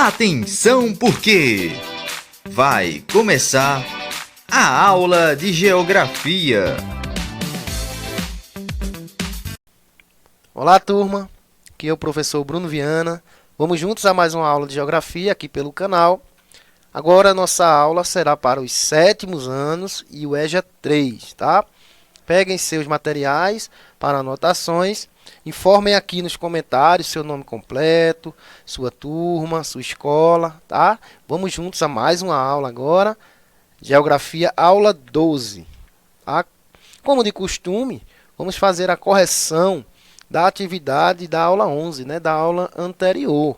Atenção, porque vai começar a aula de geografia. Olá, turma. Aqui é o professor Bruno Viana. Vamos juntos a mais uma aula de geografia aqui pelo canal. Agora a nossa aula será para os 7º anos e o EJA 3, tá? Peguem seus materiais para anotações. Informem aqui nos comentários seu nome completo, sua turma, sua escola, tá? Vamos juntos a mais uma aula agora. Geografia, aula 12. Tá? Como de costume, vamos fazer a correção da atividade da aula 11, né? Da aula anterior.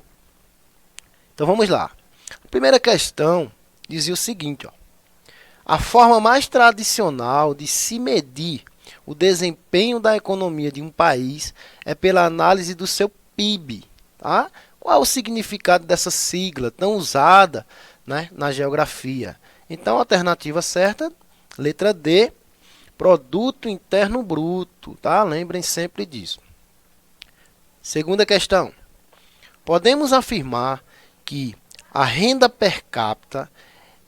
Então vamos lá. A primeira questão dizia o seguinte, ó. A forma mais tradicional de se medir o desempenho da economia de um país é pela análise do seu PIB. Tá? Qual é o significado dessa sigla tão usada, né, na geografia? Então, a alternativa certa, letra D, Produto Interno Bruto. Tá? Lembrem sempre disso. Segunda questão. Podemos afirmar que a renda per capita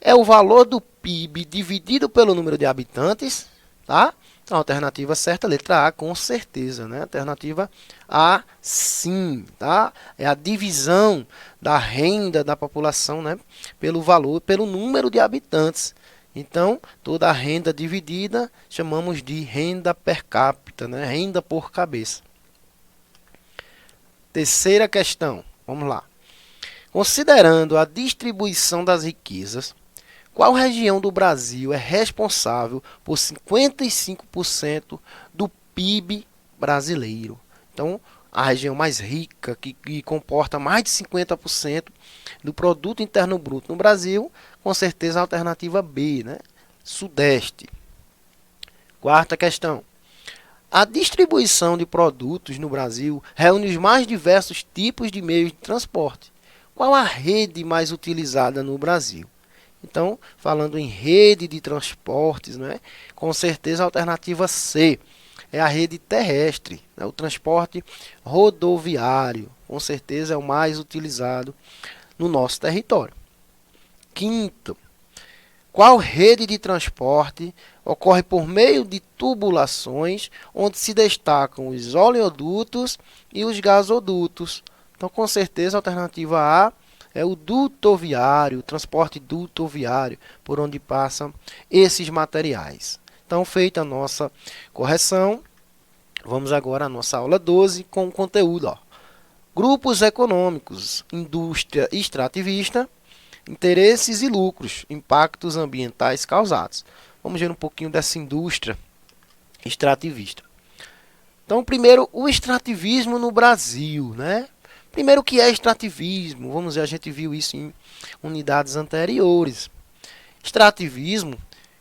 é o valor do PIB dividido pelo número de habitantes, tá? Então, a alternativa certa, letra A, com certeza, né? Alternativa A, sim, tá? É a divisão da renda da população, né? Pelo valor, pelo número de habitantes. Então, toda a renda dividida chamamos de renda per capita, né? Renda por cabeça. Terceira questão, vamos lá. Considerando a distribuição das riquezas, qual região do Brasil é responsável por 55% do PIB brasileiro? Então, a região mais rica, que comporta mais de 50% do produto interno bruto no Brasil, com certeza a alternativa B, né? Sudeste. Quarta questão. A distribuição de produtos no Brasil reúne os mais diversos tipos de meios de transporte. Qual a rede mais utilizada no Brasil? Então, falando em rede de transportes, né, com certeza a alternativa C é a rede terrestre, né, o transporte rodoviário, com certeza é o mais utilizado no nosso território. Quinto, qual rede de transporte ocorre por meio de tubulações, onde se destacam os oleodutos e os gasodutos? Então, com certeza, a alternativa A é o dutoviário, o transporte dutoviário, por onde passam esses materiais. Então, feita a nossa correção, vamos agora à nossa aula 12 com o conteúdo. Ó. Grupos econômicos, indústria extrativista, interesses e lucros, impactos ambientais causados. Vamos ver um pouquinho dessa indústria extrativista. Então, primeiro, o extrativismo no Brasil, né? Primeiro, o que é extrativismo? Vamos ver, a gente viu isso em unidades anteriores. Extrativismo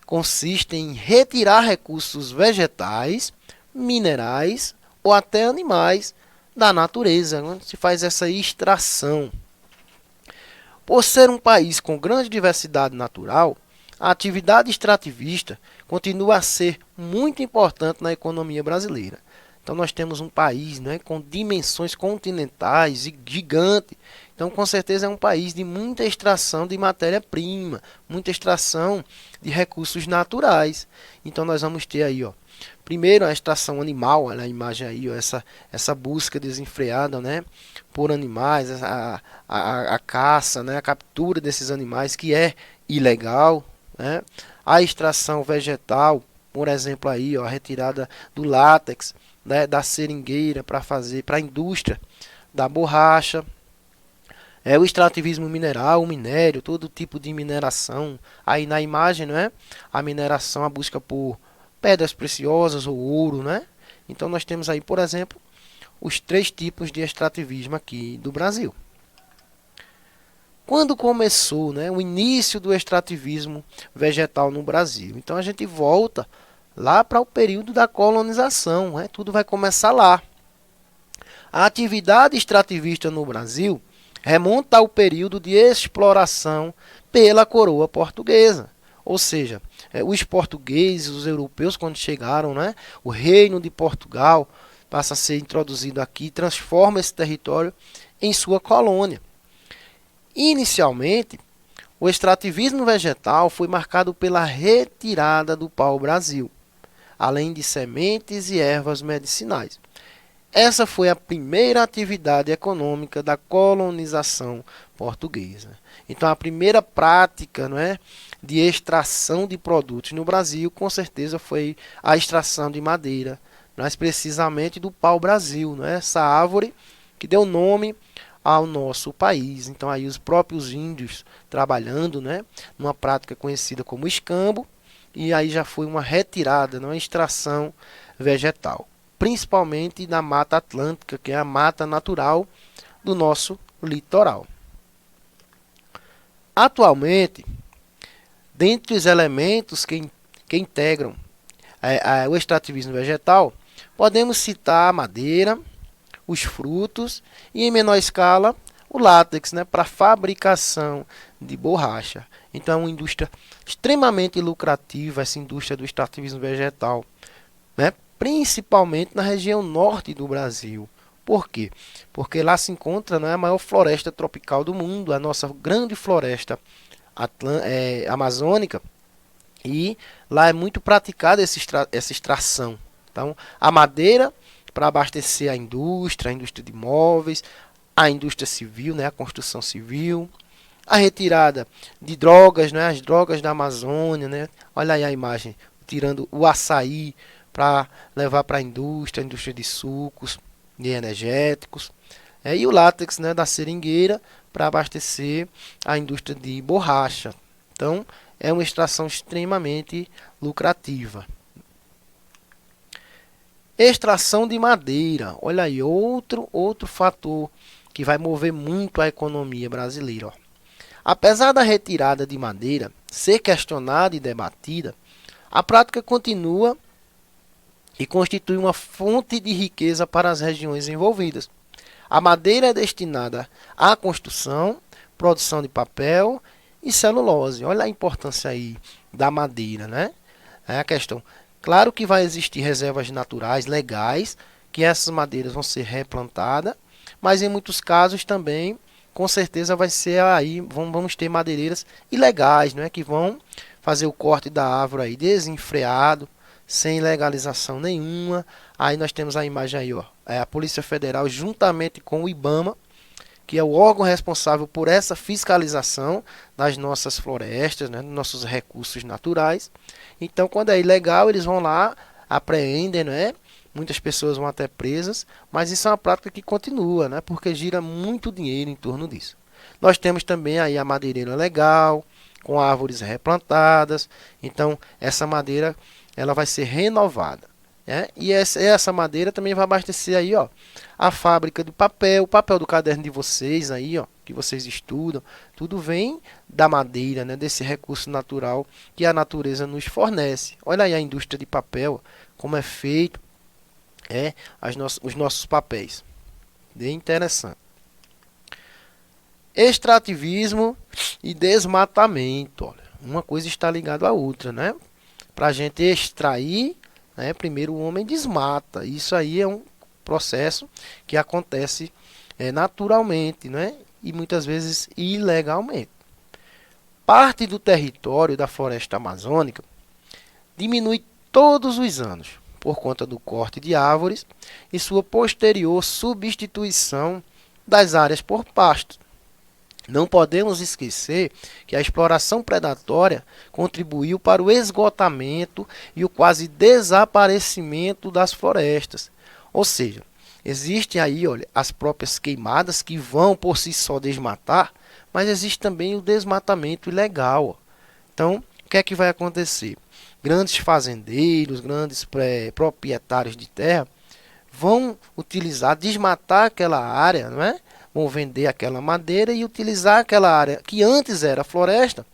consiste em retirar recursos vegetais, minerais ou até animais da natureza, onde se faz essa extração. Por ser um país com grande diversidade natural, a atividade extrativista continua a ser muito importante na economia brasileira. Então, nós temos um país, né, com dimensões continentais e gigante. Então, com certeza, é um país de muita extração de matéria-prima, muita extração de recursos naturais. Então, nós vamos ter aí, ó, primeiro, a extração animal, olha a imagem aí, ó, essa busca desenfreada, né, por animais, a caça, né, a captura desses animais, que é ilegal, né, a extração vegetal, por exemplo, aí, ó, a retirada do látex, né, da seringueira para a indústria da borracha, o extrativismo mineral, o minério, todo tipo de mineração. Aí na imagem, não é? A mineração, a busca por pedras preciosas ou ouro, né? Então nós temos aí, por exemplo, os 3 tipos de extrativismo aqui do Brasil. Quando começou, né, o início do extrativismo vegetal no Brasil? Então a gente volta lá para o período da colonização, né? Tudo vai começar lá. A atividade extrativista no Brasil remonta ao período de exploração pela coroa portuguesa. Ou seja, os portugueses, os europeus, quando chegaram, né, o reino de Portugal passa a ser introduzido aqui, transforma esse território em sua colônia. Inicialmente, o extrativismo vegetal foi marcado pela retirada do pau-brasil, além de sementes e ervas medicinais. Essa foi a primeira atividade econômica da colonização portuguesa. Então, a primeira prática, não é, de extração de produtos no Brasil, com certeza, foi a extração de madeira, mais precisamente do pau-brasil, não é? Essa árvore que deu nome ao nosso país. Então, aí os próprios índios trabalhando, né, numa prática conhecida como escambo, e aí já foi uma retirada, uma extração vegetal, principalmente na Mata Atlântica, que é a mata natural do nosso litoral. Atualmente, dentre os elementos que integram o extrativismo vegetal, podemos citar a madeira, os frutos e, em menor escala, o látex, né, para fabricação de borracha. Então, é uma indústria extremamente lucrativa, essa indústria do extrativismo vegetal, né, principalmente na região norte do Brasil. Por quê? Porque lá se encontra, né, a maior floresta tropical do mundo, a nossa grande floresta amazônica, e lá é muito praticada essa extração. Então, a madeira para abastecer a indústria de móveis, a indústria civil, né, a construção civil, a retirada de drogas, né, as drogas da Amazônia, né, olha aí a imagem, tirando o açaí para levar para a indústria de sucos e energéticos, e o látex, né, da seringueira para abastecer a indústria de borracha. Então, é uma extração extremamente lucrativa. Extração de madeira, olha aí, outro fator que vai mover muito a economia brasileira. Ó. Apesar da retirada de madeira ser questionada e debatida, a prática continua e constitui uma fonte de riqueza para as regiões envolvidas. A madeira é destinada à construção, produção de papel e celulose. Olha a importância aí da madeira, né? É a questão. Claro que vai existir reservas naturais legais, que essas madeiras vão ser replantadas, mas em muitos casos também, com certeza vai ser aí, vamos ter madeireiras ilegais, né, que vão fazer o corte da árvore aí desenfreado, sem legalização nenhuma. Aí nós temos a imagem aí, ó, é a Polícia Federal juntamente com o IBAMA, que é o órgão responsável por essa fiscalização das nossas florestas, né, dos nossos recursos naturais. Então, quando é ilegal, eles vão lá, apreendem, né? Muitas pessoas vão até presas, mas isso é uma prática que continua, né? Porque gira muito dinheiro em torno disso. Nós temos também aí a madeireira legal, com árvores replantadas. Então, essa madeira ela vai ser renovada. Né? E essa madeira também vai abastecer aí, ó, a fábrica de papel, o papel do caderno de vocês aí, ó, que vocês estudam, tudo vem da madeira, né, desse recurso natural que a natureza nos fornece. Olha aí a indústria de papel, como é feito os nossos papéis. Bem interessante. Extrativismo e desmatamento. Olha, uma coisa está ligada à outra, né? Para a gente extrair, né, primeiro o homem desmata. Isso aí é um processo que acontece naturalmente, né? E muitas vezes ilegalmente. Parte do território da floresta amazônica diminui todos os anos por conta do corte de árvores e sua posterior substituição das áreas por pastos. Não podemos esquecer que a exploração predatória contribuiu para o esgotamento e o quase desaparecimento das florestas. Ou seja, existem aí, olha, as próprias queimadas que vão por si só desmatar, mas existe também o desmatamento ilegal. Ó. Então, o que é que vai acontecer? Grandes fazendeiros, grandes proprietários de terra vão utilizar, desmatar aquela área, não é? Vão vender aquela madeira e utilizar aquela área que antes era floresta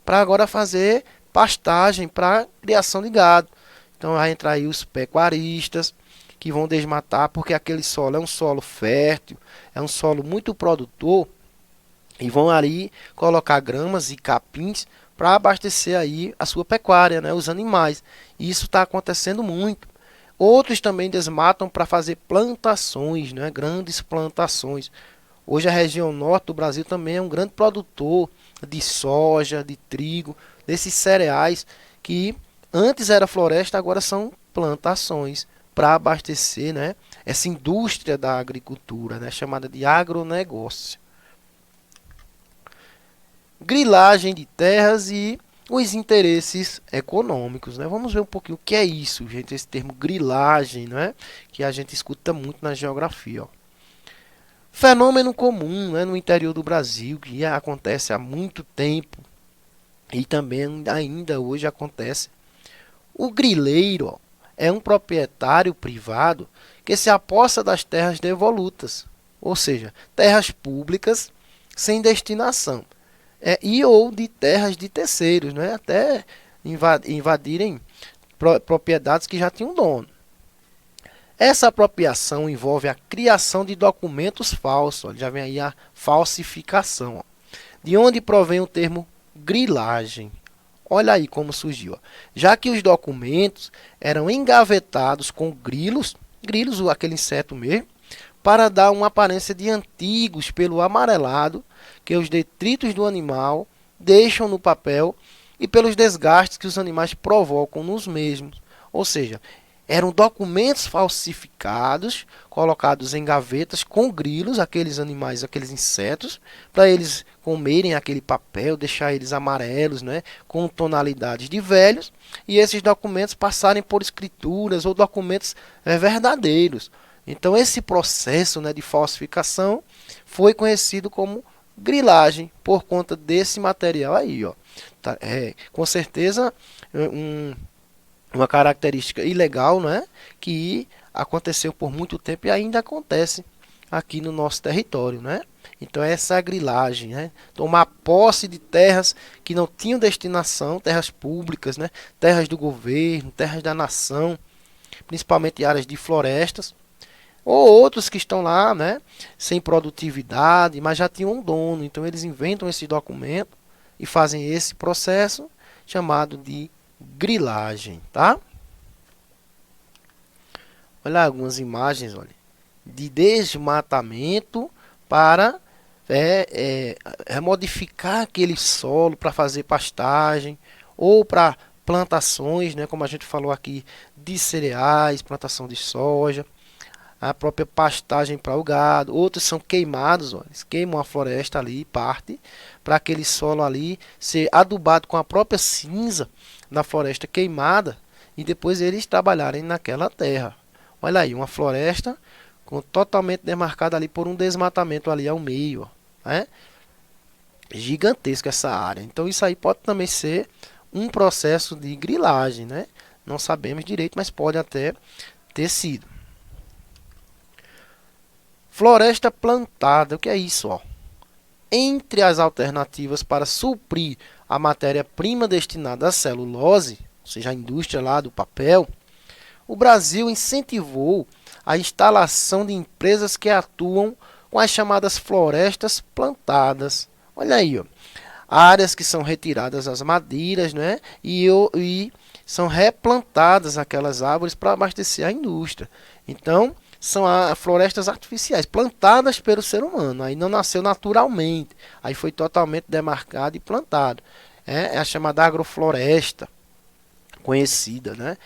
para agora fazer pastagem para criação de gado. Então vai entrar aí os pecuaristas que vão desmatar porque aquele solo é um solo fértil, é um solo muito produtor e vão ali colocar gramas e capins para abastecer aí a sua pecuária, né, os animais. E isso está acontecendo muito. Outros também desmatam para fazer plantações, né, grandes plantações. Hoje a região norte do Brasil também é um grande produtor de soja, de trigo, desses cereais que antes era floresta, agora são plantações para abastecer, né, essa indústria da agricultura, né, chamada de agronegócio. Grilagem de terras e os interesses econômicos, né? Vamos ver um pouquinho o que é isso, gente, esse termo grilagem, né, que a gente escuta muito na geografia, ó. Fenômeno comum, né, no interior do Brasil, que já acontece há muito tempo e também ainda hoje acontece. O grileiro, ó, é um proprietário privado que se apossa das terras devolutas, ou seja, terras públicas sem destinação, e ou de terras de terceiros, né, até invadirem propriedades que já tinham dono. Essa apropriação envolve a criação de documentos falsos, ó, já vem aí a falsificação, ó, de onde provém o termo grilagem. Olha aí como surgiu, ó. Já que os documentos eram engavetados com grilos, aquele inseto mesmo, para dar uma aparência de antigos pelo amarelado que os detritos do animal deixam no papel e pelos desgastes que os animais provocam nos mesmos. Ou seja, eram documentos falsificados, colocados em gavetas com grilos, aqueles animais, aqueles insetos, para eles comerem aquele papel, deixar eles amarelos, né, com tonalidades de velhos, e esses documentos passarem por escrituras ou documentos verdadeiros. Então esse processo, né, de falsificação foi conhecido como grilagem por conta desse material aí, ó. Tá, com certeza uma característica ilegal, né, que aconteceu por muito tempo e ainda acontece aqui no nosso território, né? Então essa é a grilagem, né? Tomar posse de terras que não tinham destinação, terras públicas, né? Terras do governo, terras da nação, principalmente áreas de florestas, ou outros que estão lá, né, sem produtividade, mas já tinham um dono. Então eles inventam esse documento e fazem esse processo chamado de grilagem, tá? Olha algumas imagens, olha, de desmatamento para modificar aquele solo para fazer pastagem ou para plantações, né, como a gente falou aqui, de cereais, plantação de soja, a própria pastagem para o gado. Outros são queimados, ó, eles queimam a floresta ali, parte, para aquele solo ali ser adubado com a própria cinza da floresta queimada e depois eles trabalharem naquela terra. Olha aí, uma floresta totalmente demarcada ali por um desmatamento ali ao meio, ó, né? Gigantesca essa área. Então isso aí pode também ser um processo de grilagem, né? Não sabemos direito, mas pode até ter sido. Floresta plantada, o que é isso, ó? Entre as alternativas para suprir a matéria-prima destinada à celulose, ou seja, a indústria lá do papel, o Brasil incentivou a instalação de empresas que atuam com as chamadas florestas plantadas. Olha aí, ó, áreas que são retiradas as madeiras, né, e são replantadas aquelas árvores para abastecer a indústria. Então, são florestas artificiais, plantadas pelo ser humano. Aí não nasceu naturalmente, aí foi totalmente demarcado e plantado. É a chamada agrofloresta, conhecida, né?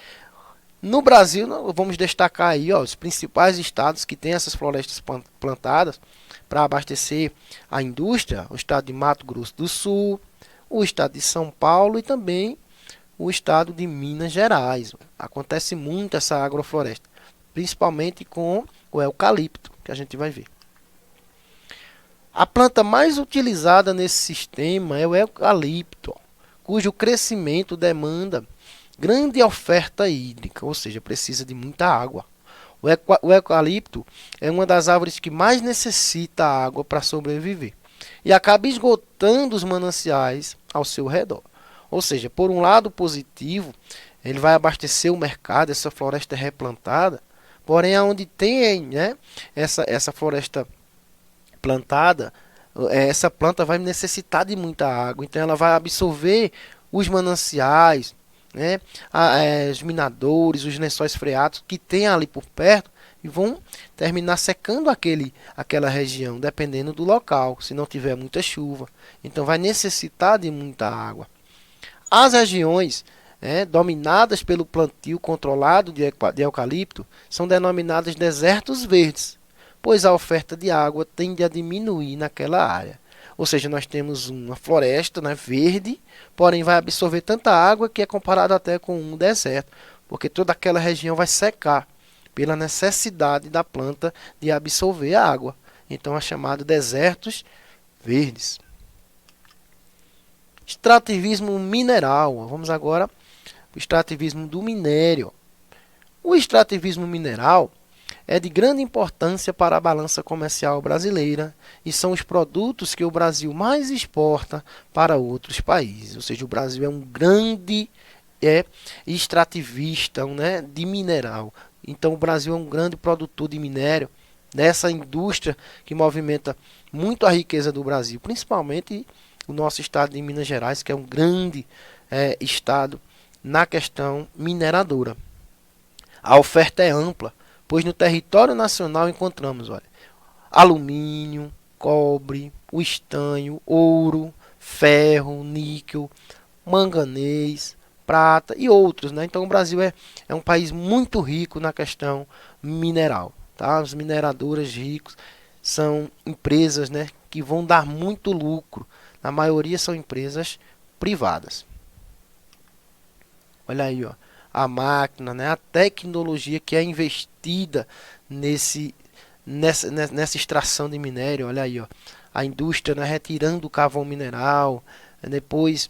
No Brasil, vamos destacar aí, ó, os principais estados que têm essas florestas plantadas para abastecer a indústria: o estado de Mato Grosso do Sul, o estado de São Paulo e também o estado de Minas Gerais. Acontece muito essa agrofloresta, principalmente com o eucalipto, que a gente vai ver. A planta mais utilizada nesse sistema é o eucalipto, cujo crescimento demanda grande oferta hídrica, ou seja, precisa de muita água. O eucalipto é uma das árvores que mais necessita água para sobreviver e acaba esgotando os mananciais ao seu redor. Ou seja, por um lado positivo, ele vai abastecer o mercado, essa floresta replantada, porém aonde tem, né, essa floresta plantada, essa planta vai necessitar de muita água, então ela vai absorver os mananciais, né, os minadores, os lençóis freáticos que tem ali por perto, e vão terminar secando aquela região, dependendo do local, se não tiver muita chuva. Então vai necessitar de muita água. As regiões dominadas pelo plantio controlado de eucalipto são denominadas desertos verdes, pois a oferta de água tende a diminuir naquela área. Ou seja, nós temos uma floresta, né, verde, porém vai absorver tanta água que é comparado até com um deserto, porque toda aquela região vai secar pela necessidade da planta de absorver a água. Então é chamado desertos verdes. Extrativismo mineral. Vamos agora para o extrativismo do minério. O extrativismo mineral é de grande importância para a balança comercial brasileira e são os produtos que o Brasil mais exporta para outros países. Ou seja, o Brasil é um grande extrativista, né, de mineral. Então o Brasil é um grande produtor de minério, nessa indústria que movimenta muito a riqueza do Brasil, principalmente o nosso estado de Minas Gerais, que é um grande estado na questão mineradora. A oferta é ampla, pois no território nacional encontramos, olha, alumínio, cobre, o estanho, ouro, ferro, níquel, manganês, prata e outros, né? Então o Brasil é um país muito rico na questão mineral, tá? As mineradoras ricos são empresas, né, que vão dar muito lucro. Na maioria são empresas privadas. Olha aí, ó, a máquina, né, a tecnologia que é investida nessa extração de minério. Olha aí, ó, a indústria, né, retirando o carvão mineral, depois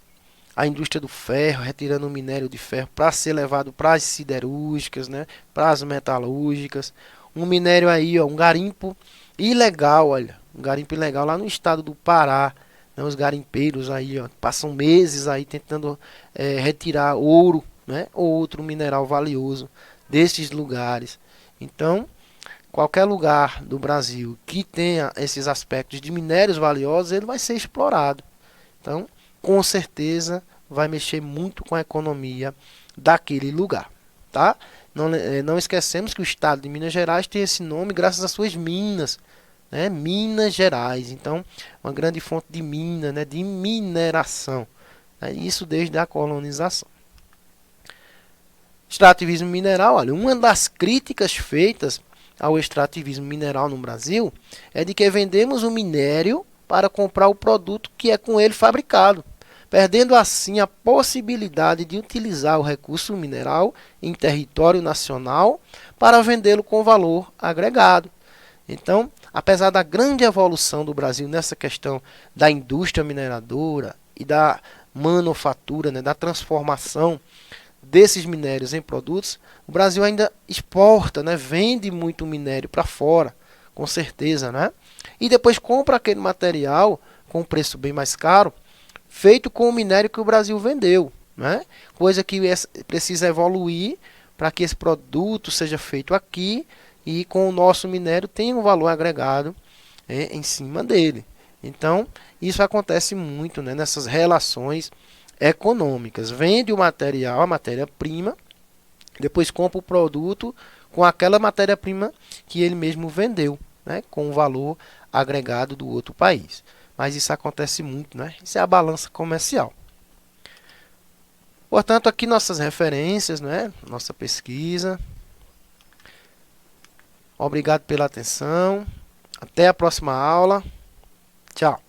a indústria do ferro, retirando o minério de ferro para ser levado para as siderúrgicas, né, para as metalúrgicas. Um minério aí, ó, um garimpo ilegal, olha, um garimpo ilegal lá no estado do Pará. Né, os garimpeiros aí, ó, passam meses aí tentando retirar ouro, né, ou outro mineral valioso desses lugares. Então, qualquer lugar do Brasil que tenha esses aspectos de minérios valiosos, ele vai ser explorado. Então, com certeza vai mexer muito com a economia daquele lugar, tá? Não esquecemos que o estado de Minas Gerais tem esse nome graças às suas minas, né? Minas Gerais, então uma grande fonte de mina, né? De mineração, né? Isso desde a colonização. Extrativismo mineral, olha, uma das críticas feitas ao extrativismo mineral no Brasil é de que vendemos o minério para comprar o produto que é com ele fabricado, perdendo assim a possibilidade de utilizar o recurso mineral em território nacional para vendê-lo com valor agregado. Então, apesar da grande evolução do Brasil nessa questão da indústria mineradora e da manufatura, né, da transformação desses minérios em produtos, o Brasil ainda exporta, né, vende muito minério para fora, com certeza, né? E depois compra aquele material com um preço bem mais caro, feito com o minério que o Brasil vendeu, né? Coisa que precisa evoluir para que esse produto seja feito aqui e com o nosso minério tenha um valor agregado em cima dele. Então, isso acontece muito, né, nessas relações econômicas. Vende o material, a matéria-prima, depois compra o produto com aquela matéria-prima que ele mesmo vendeu, né, com o valor agregado do outro país. Mas isso acontece muito, né? Isso é a balança comercial. Portanto, aqui nossas referências, né? Nossa pesquisa. Obrigado pela atenção. Até a próxima aula. Tchau.